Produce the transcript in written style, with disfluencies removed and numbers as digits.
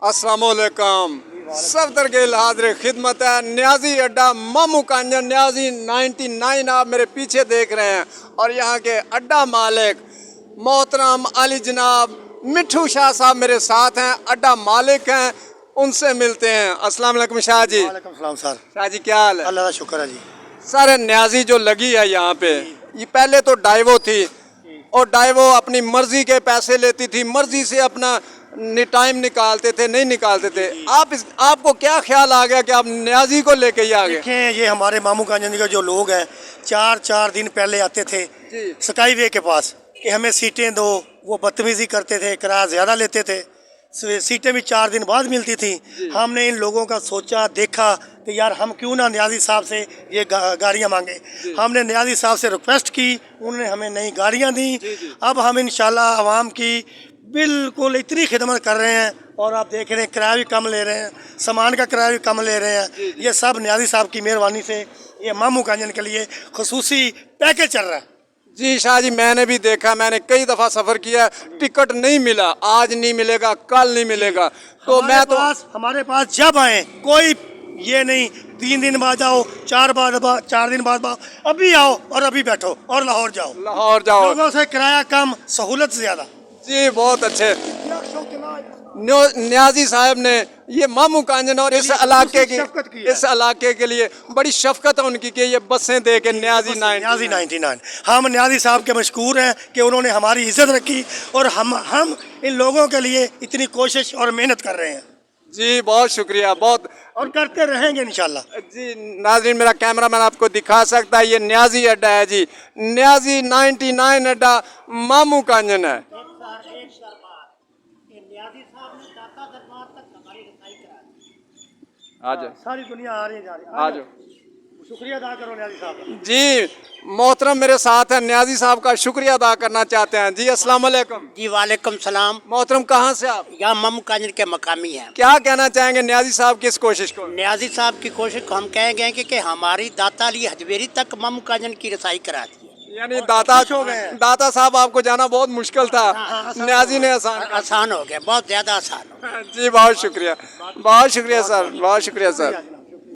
अस्सलामुअलैकुम। सफदर के हाजिर खिदमत है न्याजी अड्डा मामू कांजन न्याजी 99 आप मेरे पीछे देख रहे हैं। और यहाँ के अड्डा मालिक मोहतरम अली जनाब मिठू शाह साहब मेरे साथ हैं, अड्डा मालिक हैं, उनसे मिलते हैं। अस्सलाम वालेकुम शाह जी। वालेकुम सलाम सर। शाह जी क्या हाल है? अल्लाह का शुक्र है जी। सर न्याजी जो लगी है यहाँ पे, ये पहले तो डाइवो थी और डाइवो अपनी मर्जी के पैसे लेती थी, मर्जी से अपना टाइम निकालते थे, नहीं निकालते थे। आपको क्या ख्याल आ गया कि आप न्याजी को लेके ही आ गए? देखें ये हमारे मामू कांजन के जो लोग हैं 4 दिन पहले आते थे स्काई वे के पास कि हमें सीटें दो, वो बदतमीजी करते थे, किराया ज़्यादा लेते थे, सीटें भी 4 दिन बाद मिलती थी। हमने इन लोगों का सोचा देखा कि यार हम क्यों ना न्याजी साहब से ये गाड़ियाँ मांगे। हमने न्याजी साहब से रिक्वेस्ट की, उन्होंने हमें नई गाड़ियाँ दी। अब हम इंशाल्लाह आवाम की बिल्कुल इतनी खिदमत कर रहे हैं और आप देख रहे हैं किराया भी कम ले रहे हैं, सामान का किराया भी कम ले रहे हैं। ये सब न्याजी साहब की मेहरबानी से ये मामू कांजन के लिए खुसूसी पैकेज चल रहा है। जी शाह जी, मैंने भी देखा, मैंने कई दफ़ा सफ़र किया, टिकट नहीं मिला, आज नहीं मिलेगा, कल नहीं मिलेगा। तो मैं तो हमारे पास जब आए कोई ये नहीं 3 दिन बाद आओ, 4 दिन बाद आओ, अभी आओ और अभी बैठो और लाहौर जाओ। लाहौर जाओ, लोगों से किराया कम, सहूलत ज़्यादा। जी बहुत अच्छे। न्याजी साहब ने ये मामू कांजन और इस इलाके के लिए बड़ी शफकत है उनकी कि ये बसें दे के न्याजी 99 हम न्याजी साहब के मशकूर हैं कि उन्होंने हमारी इज्जत रखी और हम इन लोगों के लिए इतनी कोशिश और मेहनत कर रहे हैं। जी बहुत शुक्रिया, बहुत और करते रहेंगे इंशाल्लाह। जी नाज़रीन, मेरा कैमरामैन आपको दिखा सकता है, ये न्याजी अड्डा है जी, न्याजी 99 अड्डा मामू कांजन है। आज सारी दुनिया आ रही है, जा रही है। आ जाओ, शुक्रिया अदा करो न्याजी साहब का। जी मोहतरम मेरे साथ है, न्याजी साहब का शुक्रिया अदा करना चाहते हैं। जी अस्सलाम वालेकुम। जी वालेकुम सलाम। मोहतरम कहाँ से आप? यहाँ मामू कांजन के मकामी हैं। क्या कहना चाहेंगे न्याजी साहब की इस कोशिश को? न्याजी साहब की कोशिश को हम कहेंगे कि हमारी दाता अली हजवेरी तक मामू कांजन की रसाई करा दी है। यानी दाता साहब आपको जाना बहुत मुश्किल था, न्याजी ने आसान हो गया, बहुत ज़्यादा आसान हो गया। जी बहुत शुक्रिया, बहुत शुक्रिया सर, बहुत शुक्रिया सर।